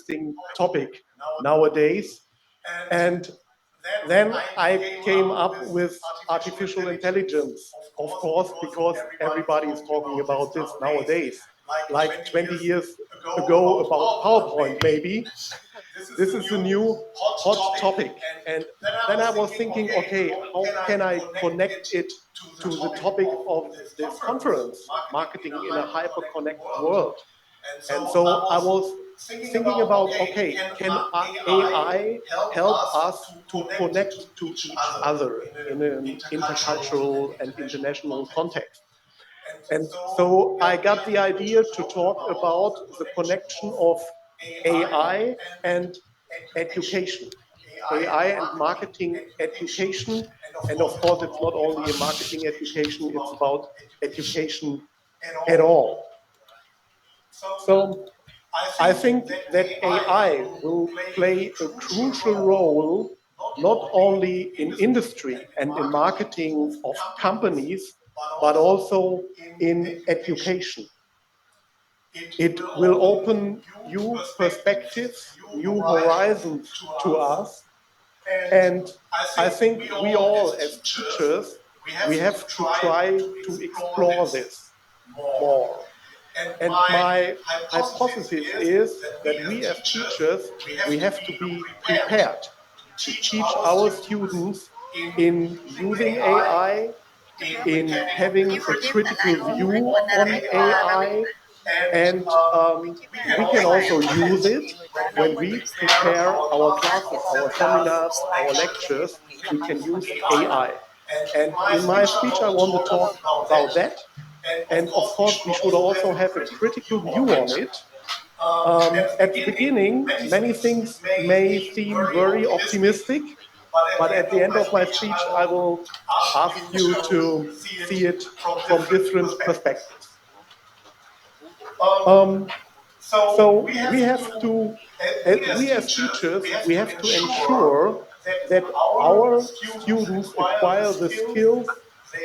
interesting topic nowadays. And then I came up with artificial intelligence, of course, because everybody is talking about this nowadays. Like 20 years ago about PowerPoint, maybe. This is a new hot topic. And then I was thinking, okay, how can I connect it to the topic of this conference, marketing in a hyper-connected world? And so I was thinking about, okay, can AI help us to connect to each other in an intercultural and international context? And so I got the idea to talk about the connection of AI and education, AI and marketing education. And of course, it's not only a marketing education, it's about education at all. So I think that AI will play a crucial role not only in industry and in marketing of companies, but also in education. It will open new perspectives, new horizons to us. And I think we all, as teachers, we have to try to explore this more. And my hypothesis is that we as teachers, we have to be prepared to teach our students in using AI, in having a critical view on AI, and we can also use it when we prepare our classes, our seminars, our lectures. We can use AI. And in my speech, I want to talk about that. And of course, we should also have a critical view on it. At the beginning, many things may seem very optimistic, but at the end of my speech, I will ask you to see it from different perspectives. So we have to, we as teachers, we have to ensure that our students acquire the skills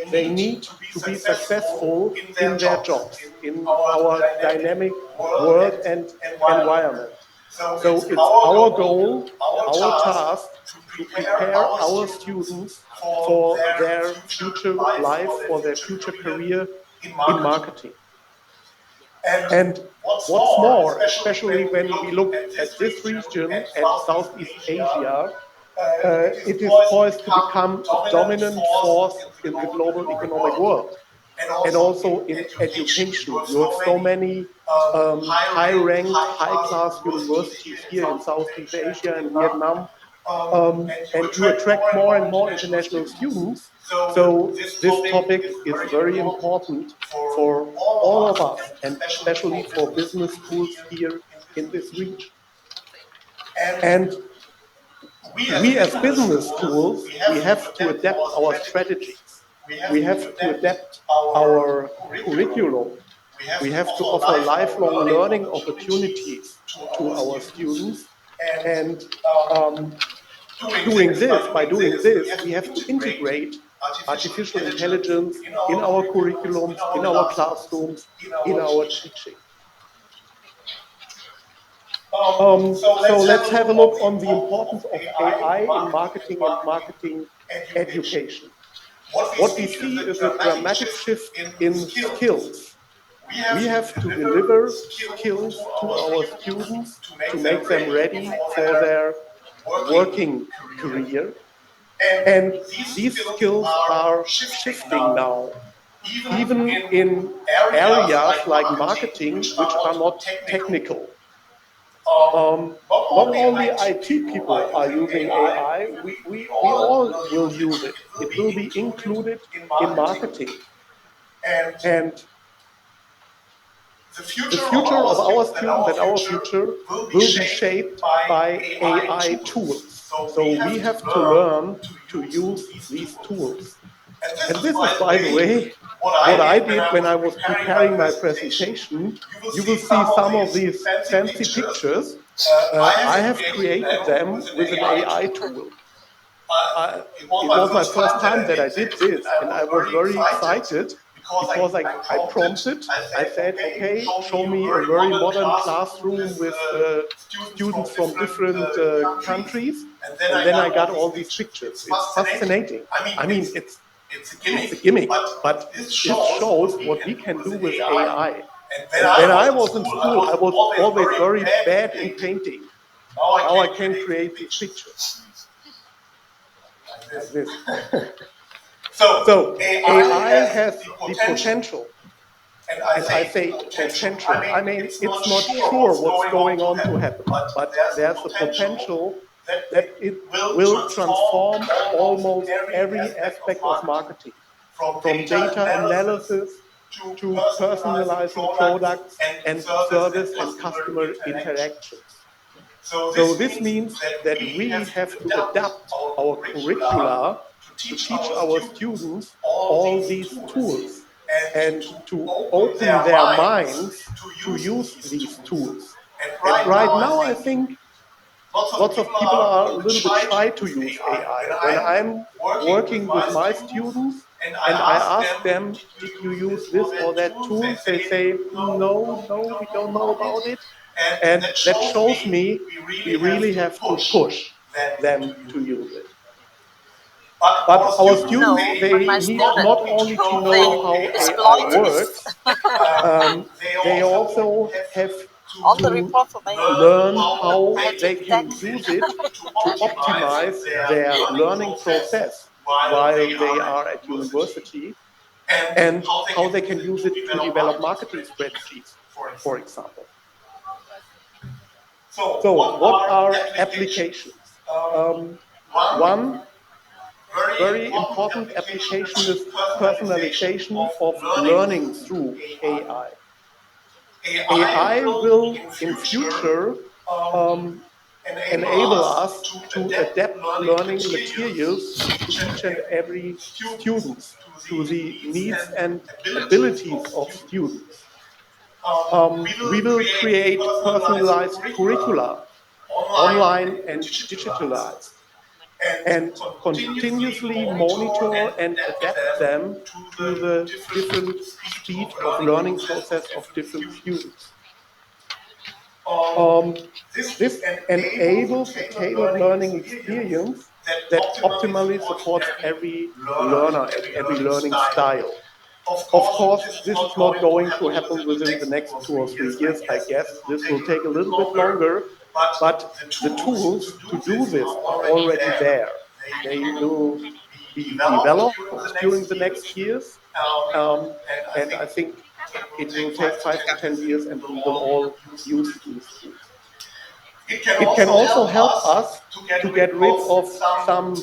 they need to be successful in their jobs, in our dynamic world and environment. So it's our goal, our task to prepare our students for their future life, for their future career in marketing. And what's more, especially when we look at this region, at Southeast Asia, it is poised to become a dominant force in the global economic world. And also in education. You have so many high-ranked, high-class universities here in Southeast Asia and Vietnam, and you attract more and more international students. So this topic is very important for all of us, and especially for business schools here in this region. And we as business schools, we have to adapt our strategies. We have to adapt our curriculum. We have to offer lifelong learning opportunities to our students. And by doing this, we have to integrate artificial intelligence in our curriculums, in our classrooms, in our teaching. So let's have a look on the importance of AI in marketing and marketing education. What we see is a dramatic shift in skills. We have to deliver skills to our students to make them ready for their working career. And these skills are shifting now, even in areas like marketing, which are not technical. Not only IT people are using AI, we all will use it. It will be included in marketing. And the future of our students and our future will be shaped by AI tools. So we have to learn to use these tools. And this is, by the way, what I did when I was preparing my presentation. You will see some of these fancy pictures. I have created them with an AI tool. It was my first time that I did this, and I was very excited because I prompted, I said, okay, show me a very modern classroom with students from different countries, and then I got all these pictures. It's fascinating. I mean, it's a gimmick, but this shows what we can do with AI. And when I was in school, I was always very bad in painting. Now I can create these pictures. Like this. So AI has the potential, and I say potential. I mean, it's not sure what's going on to happen, but there's the potential that it will transform almost every aspect of marketing, from data analysis to personalizing products and service and customer interactions. So this means that we have to adapt our curricula to teach our students all these tools and to open their minds to use these tools. And right now, I think lots of people are a little bit shy to use AI. When I'm working with my students and I ask them, did you use this or that tool? They say, no, we don't know about it. And that shows me we really have to push them to use it. But our students, they need not only to know how AI works, they also have to learn how they can use it to optimize their learning process while they are at university, and how they can use it to develop marketing strategies, for example. So what are applications? One very important application is personalization of learning through AI. AI will in future enable us to adapt learning materials to each and every student, to the needs and abilities of students. We will create personalized curricula, online and digitalized, and continuously monitor and adapt them to the different speed of learning process of different students. This enables a tailored learning experience that optimally supports every learner and every learning style. Of course, this is not going to happen within the next 2 or 3 years. I guess this will take a little bit longer, but the tools to do this are already there. They will be developed during the next years, and I think it will take 5 to 10 years, and we will all use these tools. It can also help us to get rid of some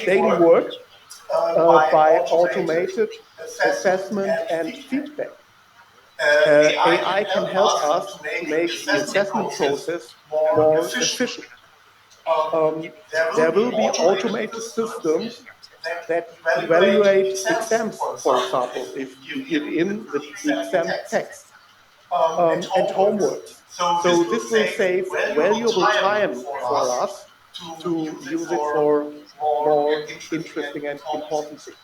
daily work by automated assessment and feedback. AI can help us to make the assessment process more efficient. There will be automated systems that evaluate exams, for example, if you give in the exam text and homework. So this will save valuable time for us to use it for more interesting and important things.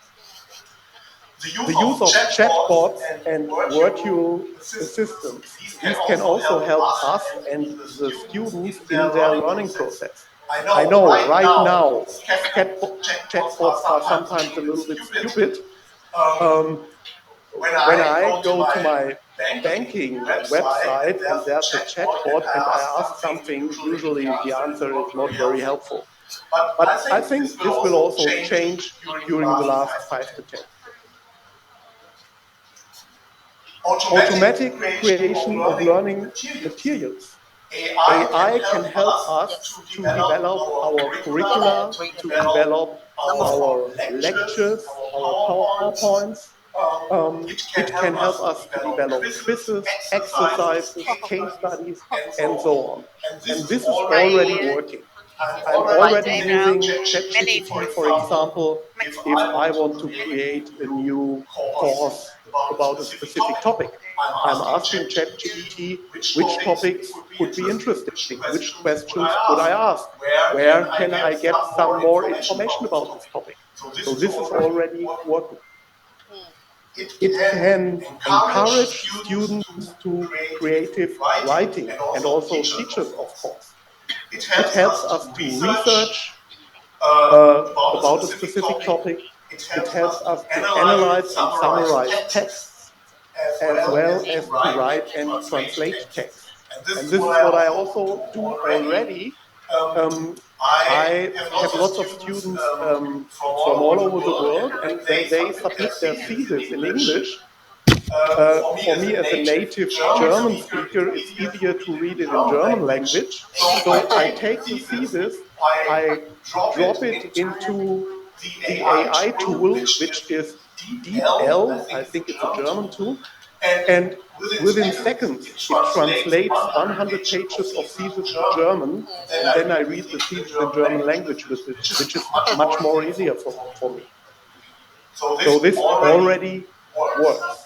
The use of chatbots and virtual assistants, these can also help us and the students in their learning process. I know right now chatbots are sometimes a little bit stupid. When I go to my banking website and there's a chatbot and I ask something, usually the answer is not very helpful. But I think this will also change during the last 5 to 10 years. Automatic creation of learning materials. AI can help us to develop our curricula, to develop our lectures, our PowerPoints. It can help us to develop quizzes, exercises, case studies, and so on. And this is already working. I'm already using ChatGPT, for example, if I want to create a new course about a specific topic. I'm asking ChatGPT which topics would be interesting, which questions would I ask, where can I get some more information about this topic. So this is already working. it can encourage students to creative writing, and also teachers, of course. It helps us to research about a specific topic. It helps us to analyze and summarize texts, as well as to write and translate text. And this is what I also do already. I have lots of students from all over the world, and when they submit their thesis in English, for me as a native German speaker, it's easier to read it in German language. So I take the thesis, I drop it into the AI tool, which is DeepL, I think it's a German tool, and within seconds it translates 100 pages of thesis to German, and then I read the thesis in German language with it, which is much more easier for me. So this already works.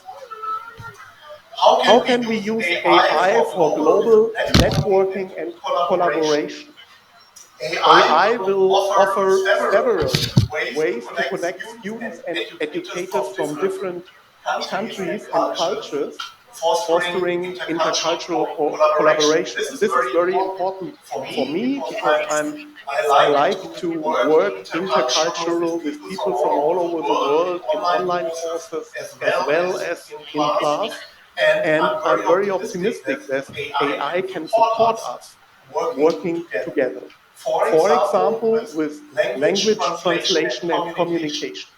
How can we use AI for global networking and collaboration? AI will offer several ways to connect students and educators from different countries and cultures, fostering intercultural collaboration. And this is very important for me, because I like to work intercultural with people from all over the world in online courses as well as in class. And I'm very optimistic that AI can support us working together. For example, with language translation and communication.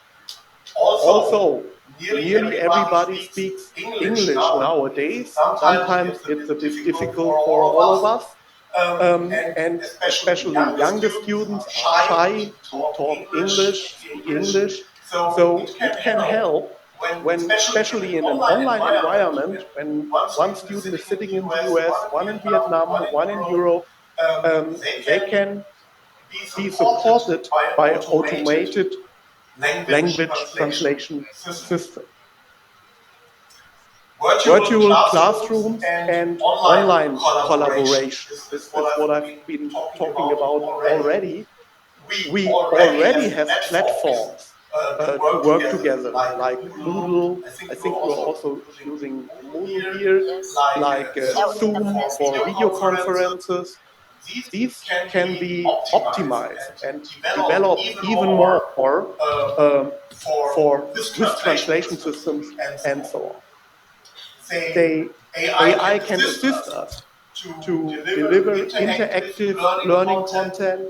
Also, nearly everybody speaks English nowadays. Sometimes it's a bit difficult for all of us. And especially younger students are shy to talk English, speak English. So it can help when, especially in an online environment, when one student is sitting in the US, one in Vietnam, one in Europe, they can be supported by automated language translation system. Virtual classrooms and online collaboration. This is what I've been talking about already. We already have platforms to work together, like Moodle. I think we're also using Moodle here, like Zoom for video conferences. These can be optimized and developed even more for Swiss translation systems and so on. AI can assist us to deliver interactive learning content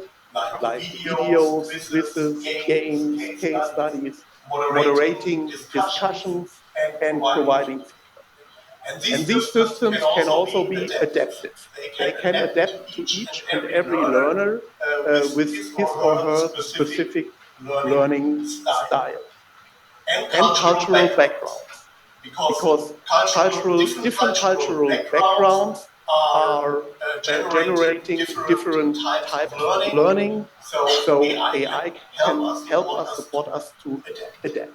like videos, quizzes, games, case studies, moderating discussions, and providing feedback. And these systems can also be adaptive. They can adapt to each and every learner with his or her specific learning style and cultural background. Because different cultural backgrounds are generating different types of learning, so AI can help us, support us to adapt.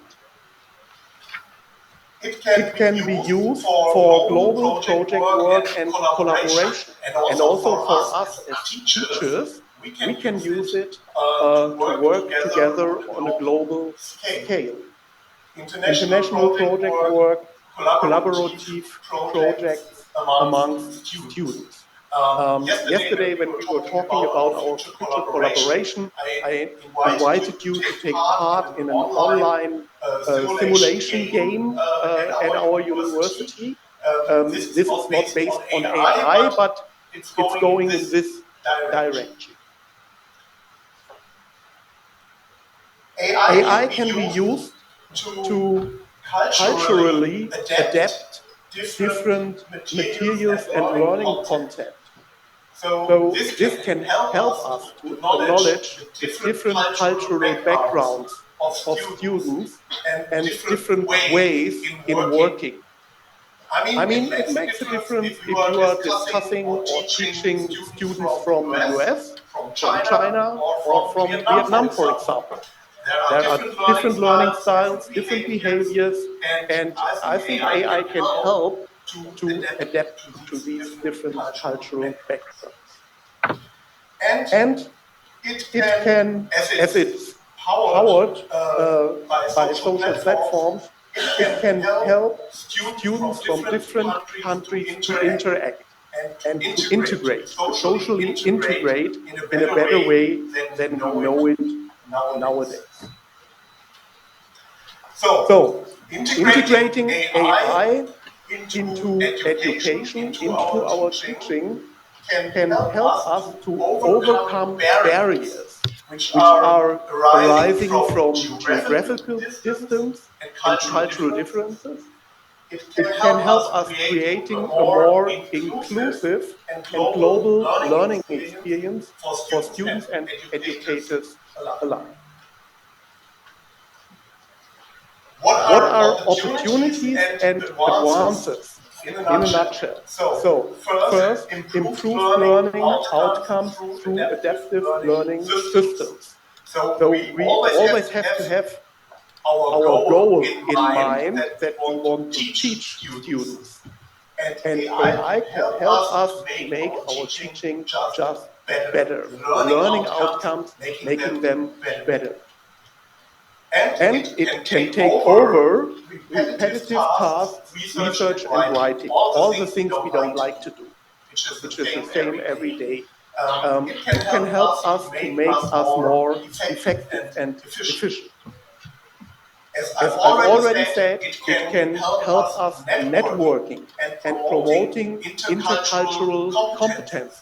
It can be used for global project work and collaboration, and also for us as teachers, we can use it to work together on a global scale. International project work, collaborative projects amongst students. Yesterday, when we were talking about our future collaboration, I invited you to take part in an online simulation game at our university. This is not based on AI, but it's going in this direction. AI can be used to culturally adapt different materials and learning content. So this can help us to acknowledge the different cultural backgrounds of students and different ways in working. I mean, it makes a difference if you are discussing or teaching students from the US, from China, or from Vietnam, for example. There are different learning styles, different behaviors, and I think AI can help to adapt to these different cultural backgrounds. And it can, as it's powered by social platforms, It can help students from different countries to interact and to integrate, to socially integrate in a better way than we know it nowadays. So, integrating AI into education, into our teaching, can help us to overcome barriers which are arising from geographical distance and cultural differences. It can help us creating a more inclusive and global learning experience for students and educators alike. What are opportunities and advances in a nutshell? So, first, improved learning outcomes through adaptive learning systems. So we always have to have our goal in mind that we want to teach students. And AI can help us to make our teaching just better, learning outcomes, making them better. And it can take over repetitive tasks, research and writing, all the things we don't like to do, which is the same every day. It can help us to make us more effective and efficient. As I've already said, it can help us networking and promoting intercultural competences.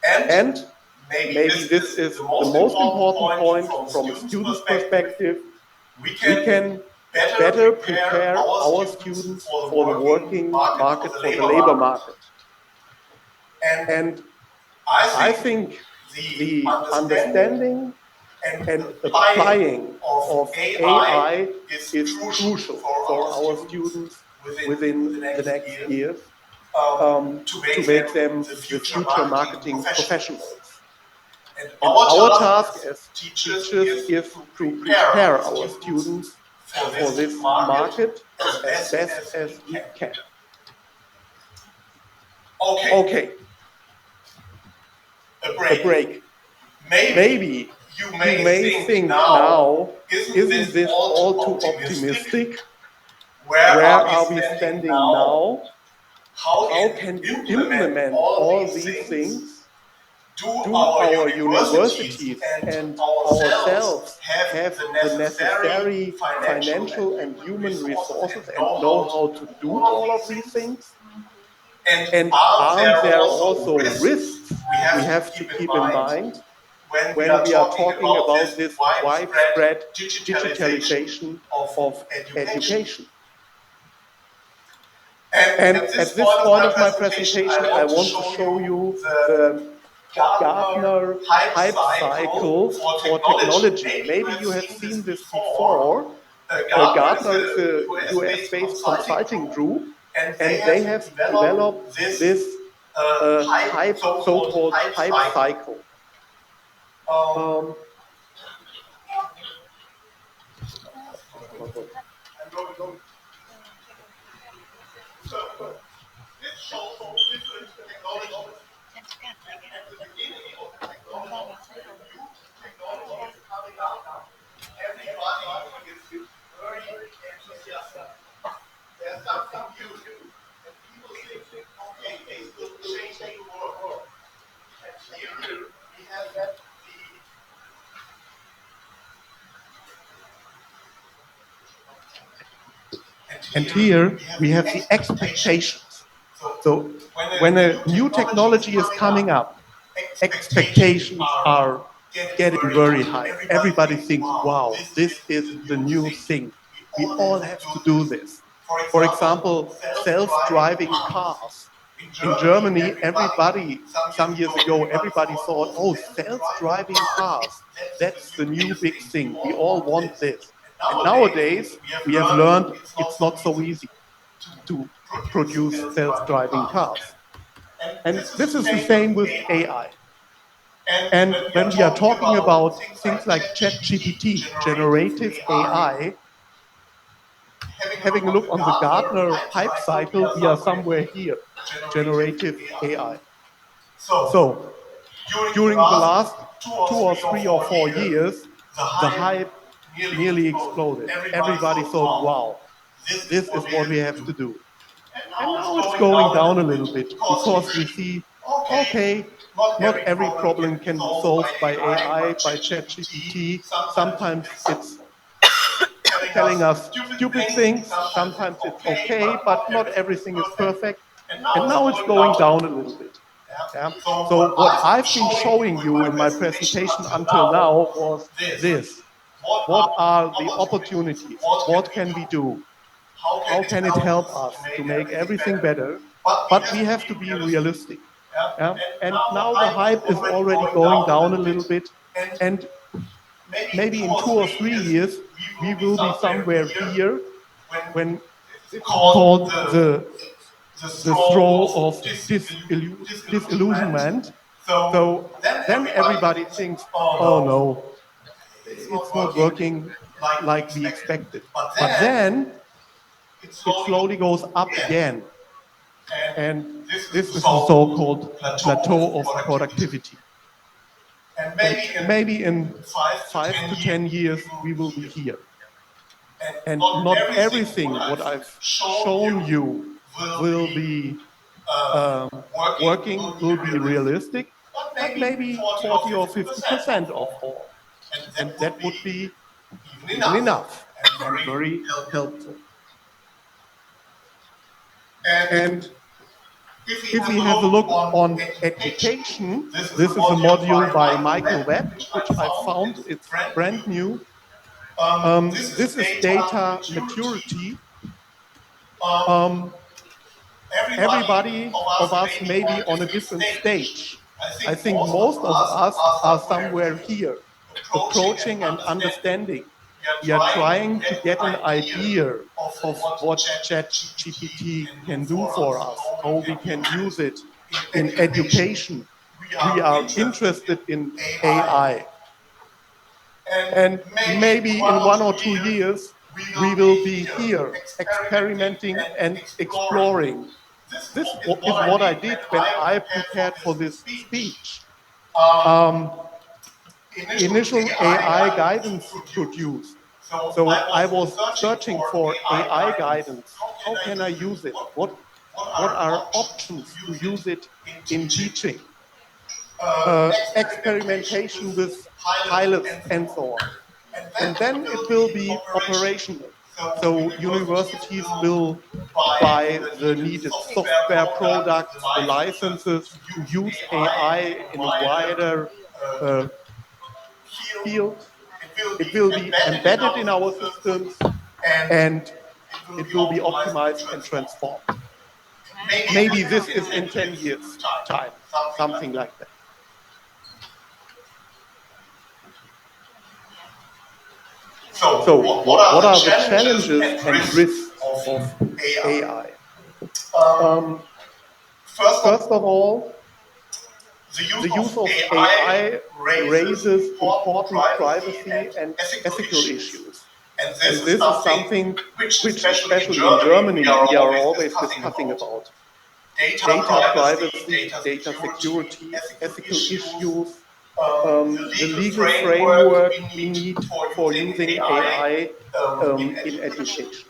And maybe this is the most important point from a student's perspective, we can better prepare our students for the working market, for the labor market. And I think the understanding and applying of AI is crucial for our students within the next years to make them the future marketing professionals. And our task as teachers is to prepare our students for this market as best as we can. Okay. A break. Maybe you may think now, isn't this all too optimistic? Where are we standing now? How can you implement all these things? Do our universities and ourselves have the necessary financial and human resources and know how to do all of these things? And aren't there also risks we have to keep in mind when we are talking about this widespread digitalization of education? And at this point of my presentation, I want to show you the Gartner hype cycle for technology. Maybe you have seen this before. Gartner is a US-based consulting group, and they have developed this so-called hype cycle. So, this shows different technologies. At the beginning of the technology, new technology is coming out. Everybody is very enthusiastic. There's something new, and people think, okay, this will change the world. And here we have the And here we have the expectations. So when a new technology is coming up, expectations are getting very high. Everybody thinks, wow, this is the new thing. We all have to do this. For example, self-driving cars. In Germany, everybody, some years ago, everybody thought, oh, self-driving cars, that's the new big thing. We all want this. And nowadays, we have learned it's not so easy to produce self-driving cars. And this is the same with AI. And when we are talking about things like ChatGPT, generative AI, having a look on the Gartner hype cycle, we are somewhere here, generative AI. So, during the last 2 or 3 or 4 years, the hype nearly exploded. Everybody thought, wow, this is what we have to do. And now it's going down a little bit because we see, okay, not every problem can be solved by AI, by ChatGPT. Sometimes it's telling us stupid things, sometimes it's okay, but not everything is perfect. And now it's going down a little bit. Yeah? So what I've been showing you in my presentation until now was this. What are the opportunities? What can we do? How can it help us to make everything better? But we have to be realistic. Yeah? And now the hype is already going down a little bit. And maybe in 2 or 3 years, we will be somewhere here when this is called the throw of disillusionment. So then everybody thinks, oh no, it's not working like we expected. But then it slowly goes up again. And this is the so-called plateau of productivity. And maybe in 5 to 10 years, we will be here. And not everything what I've shown you will be working, will be realistic, but maybe 40 or 50% of all. And that would be even enough and very helpful. And if we have a look on education, this is a module by Michael Webb, which I found, it's brand new. This is data maturity. Everybody of us may be on a different stage. I think most of us are somewhere here, approaching and understanding. We are trying to get an idea of what ChatGPT can do for us, how we can use it in education. We are interested in AI. And maybe in 1 or 2 years, we will be here experimenting and exploring. This is what I did when I prepared for this speech. Initial AI guidance produced. So I was searching for AI guidance. How can I use it? What are options to use it in teaching? Experimentation with pilots and so on. And then it will be operational. So universities will buy the needed software products, the licenses to use AI in a wider field. It will be embedded in our systems and it will be optimized and transformed. Maybe this is in 10 years' time, something like that. So what are the challenges and risks of AI? First of all, the use of AI raises important privacy and ethical issues. And this is something which, especially in Germany, we are always discussing about. Data privacy, data security, ethical issues, the legal framework we need for using AI in education.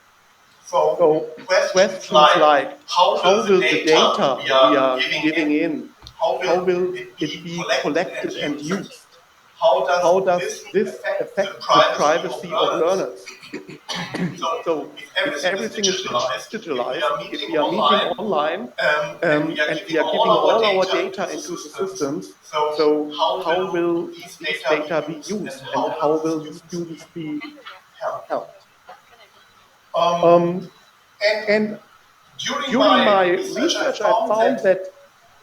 So questions like, how will the data we are giving in, how will it be collected and used? How does this affect the privacy of learners? So if everything is digitalized, if we are meeting online and we are giving all our data into the systems, so how will these data be used and how will the students be helped? And during my research, I found that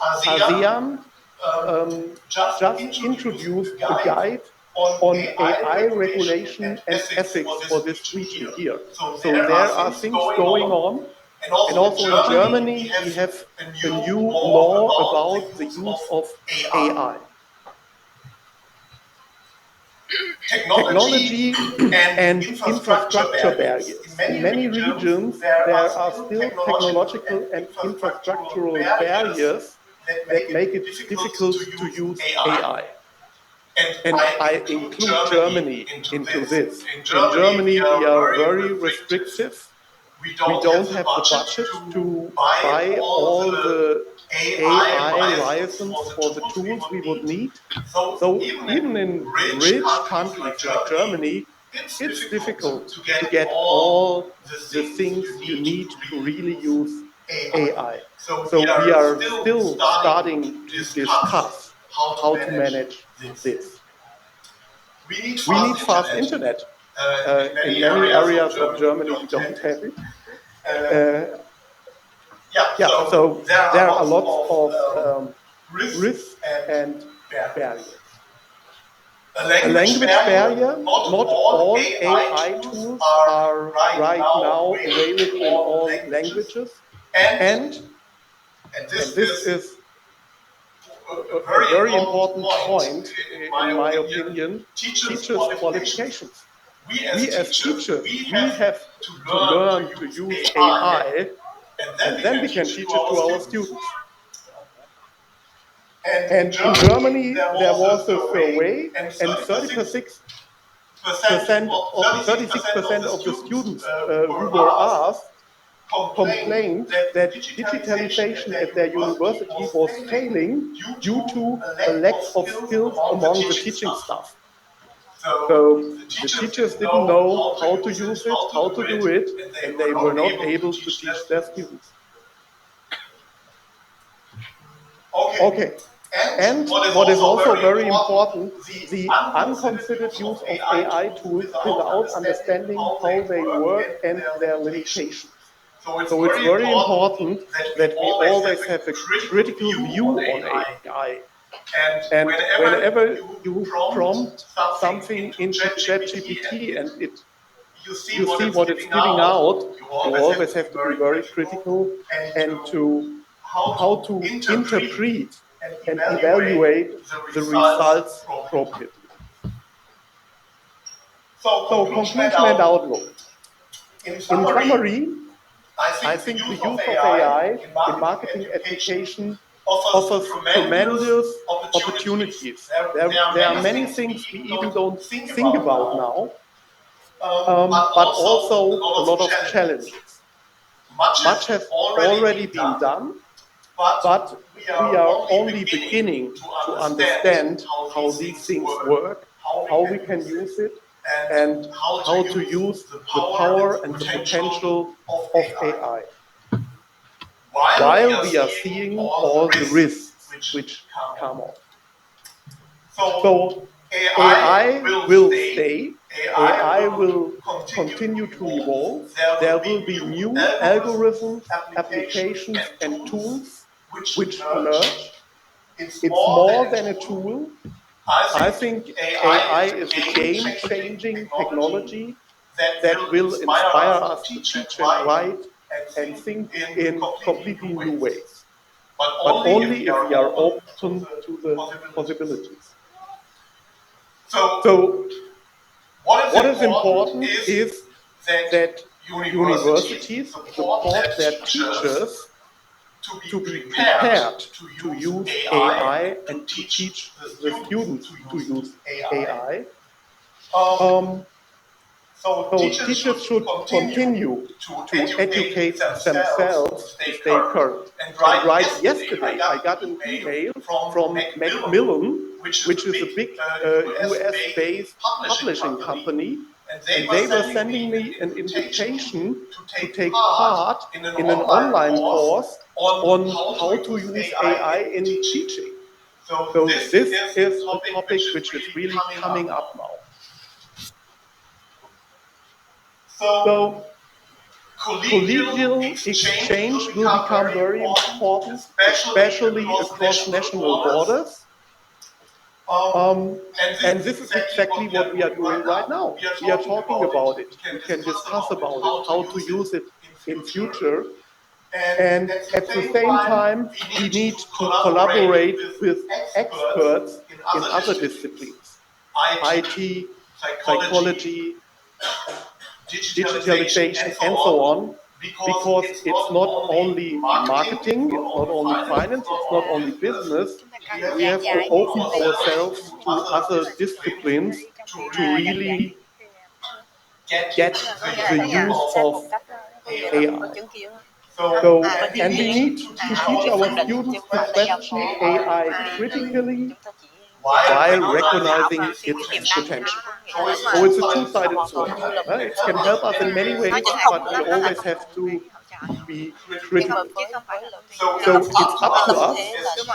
ASEAN just introduced a guide on AI regulation and ethics for this region here. So there are things going on. And also in Germany, we have a new law about the use of AI. Technology and infrastructure barriers. In many regions, there are still technological and infrastructural barriers that make it difficult to use AI. And I include Germany into this. In Germany, we are very restrictive. We don't have the budget to buy all the AI license for the tools we would need. So even in rich countries like Germany, it's difficult to get all the things you need to really use AI. So we are still starting to discuss how to manage this. We need fast internet. In many areas of Germany, we don't have it. So there are lots of risks and barriers. A language barrier, not all AI tools are right now available in all languages. And this is a very important point, in my opinion, teachers' qualifications. We as teachers, we have to learn to use AI, and then we can teach it to our students. And in Germany, there was a survey, and 36% of the students who were asked complained that digitalization at their university was failing due to a lack of skills among the teaching staff. So the teachers didn't know how to use it, how to do it, and they were not able to teach their students. Okay. And what is also very important, the unconsidered use of AI tools without understanding how they work and their limitations. So it's very important that we always have a critical view on AI. And whenever you prompt something into ChatGPT and you see what it's giving out, you always have to be very critical and how to interpret and evaluate the results appropriately. So conclusion and outlook. In summary, I think the use of AI in marketing education offers tremendous opportunities. There are many things we even don't think about now, but also a lot of challenges. Much has already been done, but we are only beginning to understand how these things work, how we can use it, and how to use the power and the potential of AI. While we are seeing all the risks which come on. So AI will stay, AI will continue to evolve, there will be new algorithms, applications, and tools which emerge. It's more than a tool. I think AI is a game-changing technology that will inspire us to teach and write and think in completely new ways. But only if we are open to the possibilities. So what is important is that universities support their teachers to be prepared to use AI and to teach the students to use AI. So teachers should continue to educate themselves to stay current. And right yesterday, I got an email from Macmillan, which is a big US-based publishing company, and they were sending me an invitation to take part in an online course on how to use AI in teaching. So this is a topic which is really coming up now. So collegial exchange will become very important, especially across national borders. And this is exactly what we are doing right now. We are talking about it. We can discuss about it, how to use it in future. And at the same time, we need to collaborate with experts in other disciplines, IT, psychology, digitalization, and so on, because it's not only marketing, it's not only finance, it's not only business. We have to open ourselves to other disciplines to really get the use of AI. So, and we need to teach our students to question AI critically while recognizing its potential. So it's a two-sided sword. It can help us in many ways, but we always have to be critical. So it's up to us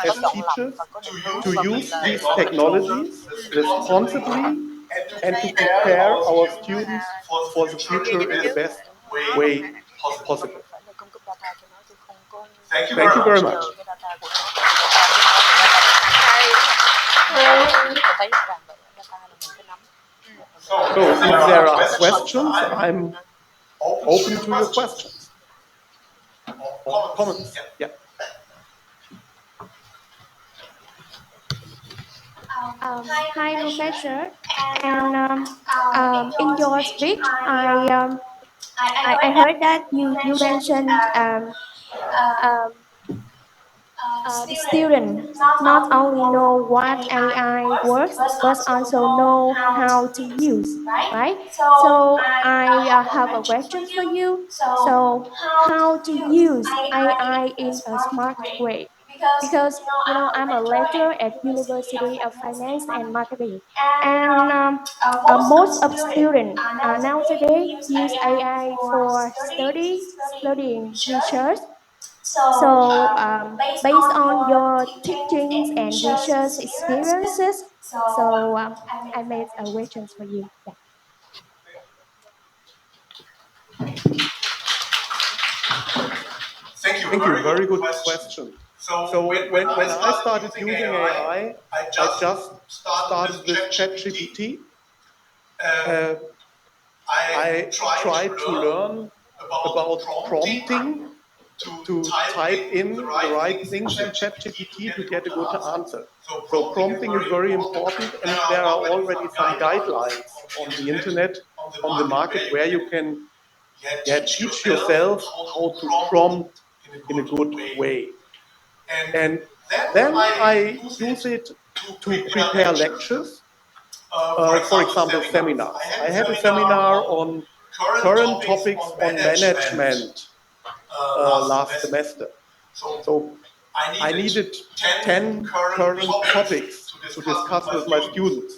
as teachers to use these technologies responsibly and to prepare our students for the future in the best way possible. Thank you very much. So if there are questions, I'm open to your questions or comments. Yeah. Hi, Professor. And in your speech, I heard that you mentioned the student not only know what AI works, but also know how to use, right? So I have a question for you. So how to use AI in a smart way? Because I'm a lecturer at University of Finance and Marketing, and most of students nowadays use AI for studying research. So, based on your teachings and research experiences, so I made a questions for you. Yeah. Thank you. Very good question. So when I started using AI, I just started with ChatGPT. I tried to learn about prompting to type in the right things in ChatGPT to get a good answer. So prompting is very important, and there are already some guidelines on the internet, on the market, where you can teach yourself how to prompt in a good way. And then I use it to prepare lectures, for example, seminars. I had a seminar on current topics on management last semester. So I needed 10 current topics to discuss with my students.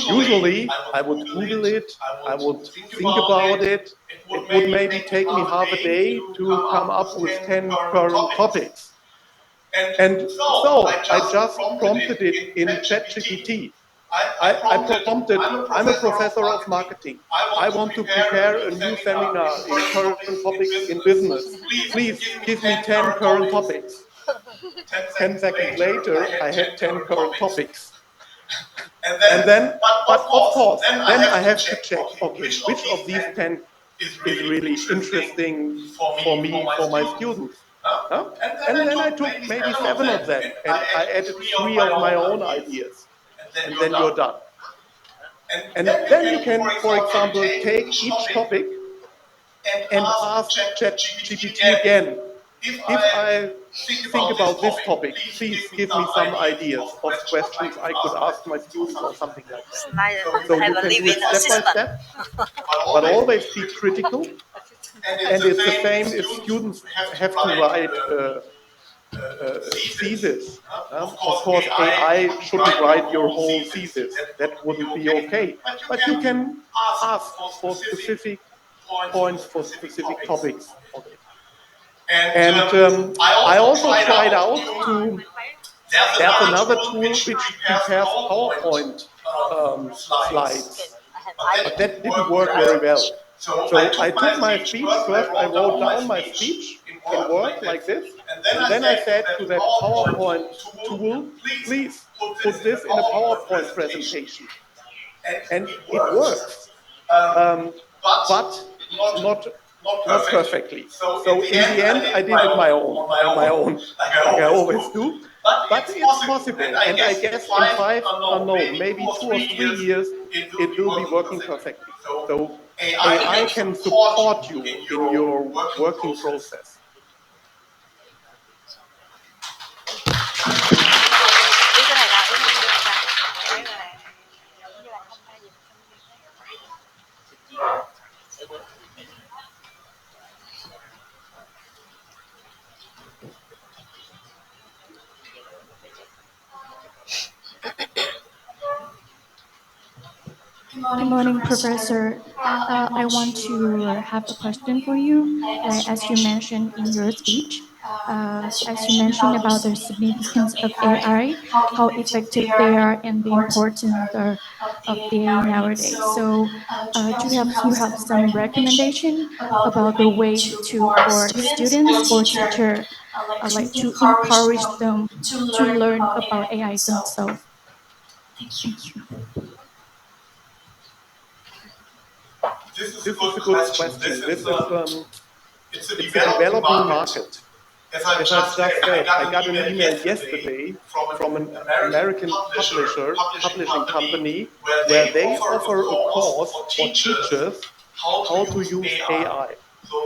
Usually, I would Google it, I would think about it. It would maybe take me half a day to come up with 10 current topics. And so I just prompted it in ChatGPT. I prompted, I'm a professor of marketing. I want to prepare a new seminar in current topics in business. Please give me 10 current topics. 10 seconds later, I had 10 current topics. And then, but of course, then I have to check, okay, which of these 10 is really interesting for me, for my students? Huh? And then I took maybe 7 of them, and I added 3 of my own ideas. And then you're done. And then you can, for example, take each topic and ask ChatGPT again. If I think about this topic, please give me some ideas of questions I could ask my students or something like that. So you can do it step by step, but always be critical. And it's the same if students have to write a thesis. Of course, AI shouldn't write your whole thesis. That wouldn't be okay. But you can ask for specific points, for specific topics of it. And I also tried out to, there's another tool which prepares PowerPoint slides, but that didn't work very well. So I took my speech, first I wrote down my speech in Word like this, and then I said to that PowerPoint tool, please put this in a PowerPoint presentation. And it works, but not perfectly. So in the end, I did it on my own, like I always do. But it's possible, and I guess in 5, no, maybe 2 or 3 years, it will be working perfectly. So AI can support you in your working process. Good morning, Professor. I want to have a question for you. Like as you mentioned in your speech, as you mentioned about the significance of AI, how effective they are, and the importance of the AI nowadays. So, do you have some recommendation about the way to for students or teacher, like to encourage them to learn about AI themselves? Thank you. This is a good question. It's a developing market. As I've just said, I got an email yesterday from an American publishing company, where they offer a course for teachers how to use AI.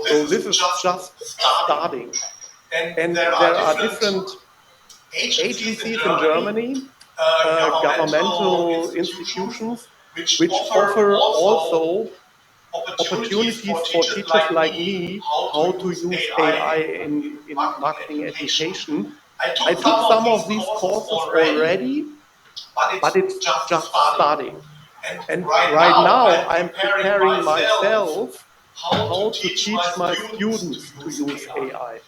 So this is just starting. And there are different agencies in Germany, governmental institutions, which offer also opportunities for teachers like me how to use AI in marketing education. I took some of these courses already, but it's just starting. And right now I'm preparing myself how to teach my students to use AI.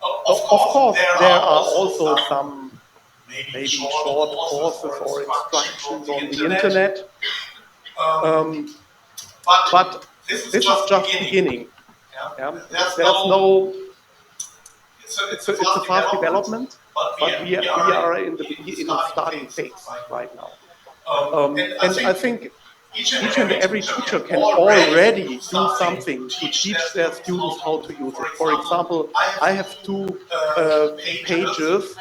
Of course, there are also some maybe short courses or instructions on the internet. But this is just beginning. Yeah? There's no, it's a fast development, but we are in the starting phase right now. And I think each and every teacher can already do something to teach their students how to use it. For example, I have two pages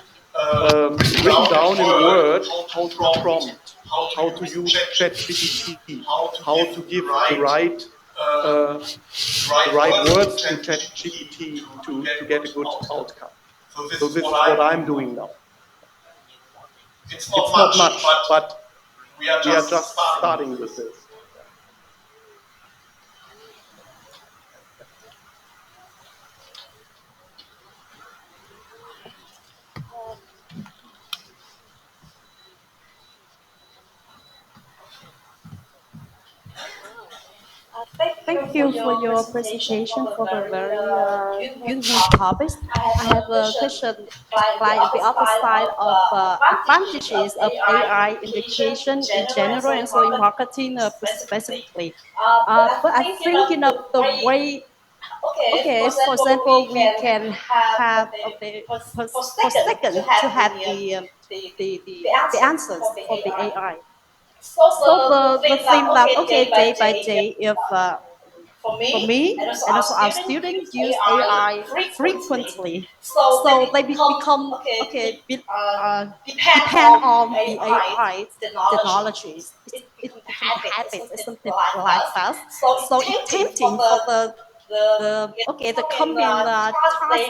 written down in Word how to prompt, how to use ChatGPT, how to give the right words to ChatGPT to get a good outcome. So this is what I'm doing now. It's not much, but we are just starting with this. Thank you for your presentation for the very beautiful topics. I have a question like the other side of advantages of AI in education in general and so in marketing specifically. But I think the way, okay, for example, we can have okay, for second to have the answers for the AI. So the thing that okay, day by day, if for me and also our students use AI frequently, so they become okay, depend on the AI technologies. It become the habit or something like that. So it's tempting for the okay the coming task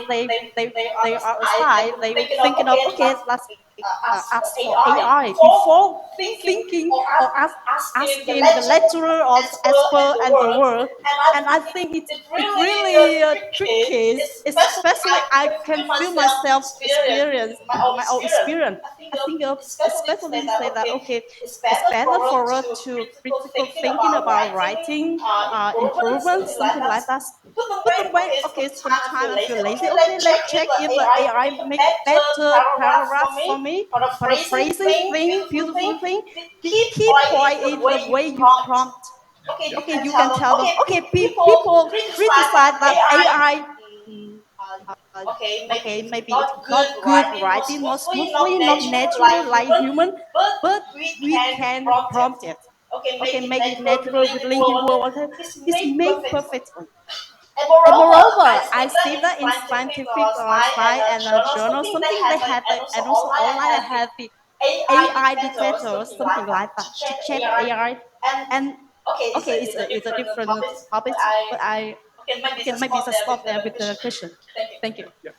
they are assigned. They were thinking of okay, let's ask for AI before thinking or asking the lecturer or expert and the world. And I think it really tricky, especially I can feel myself experience my own experience. I think especially say that okay, it's better for us to critical thinking about writing improvement, something like that. But the way, okay, sometimes I feel lazy. Okay, let's check if the AI make better paragraph for me, paraphrasing thing, beautiful thing. The key point is the way you prompt. Okay, you can tell them. Okay, people criticize that AI. Okay, maybe it's not good writing, not smoothly, not natural like human, but we can prompt it. Okay, make it natural with linking word. It's made perfectly. And moreover, I see that in scientific site and journal, something they have, and also online, they have the AI detector, something like that, to check the AI. And Okay, it's a different topic, but I okay, maybe just stop there with the question. Thank you. Yeah.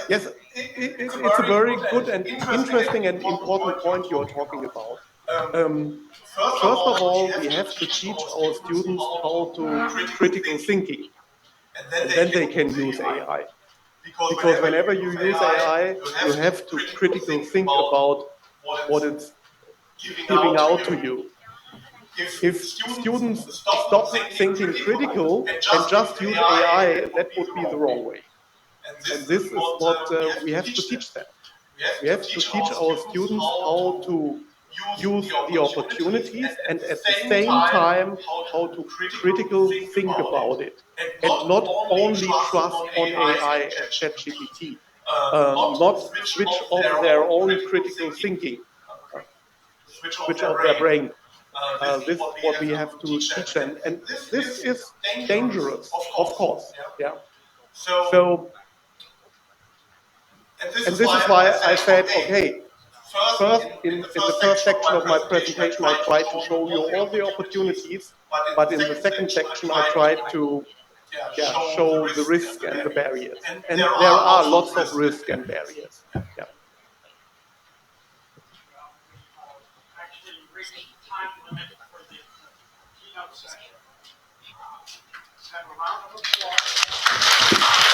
Yes, it's a very good and interesting and important point you're talking about. First of all, we have to teach our students how to critical thinking, and then they can use AI. Because whenever you use AI, you have to critical think about what it's giving out to you. If students stop thinking critical and just use AI, that would be the wrong way. And this is what we have to teach them. We have to teach our students how to use the opportunities and at the same time how to critical think about it and not only trust on AI and ChatGPT, not switch off their own critical thinking, switch off their brain. This is what we have to teach them, and this is dangerous, of course. Yeah. So, and this is why I said, okay, first in the first section of my presentation, I tried to show you all the opportunities, but in the second section, I tried to show the risk and the barriers. And there are lots of risk and barriers. Yeah. Actually, reached the time limit for the keynote session. Have a round of applause.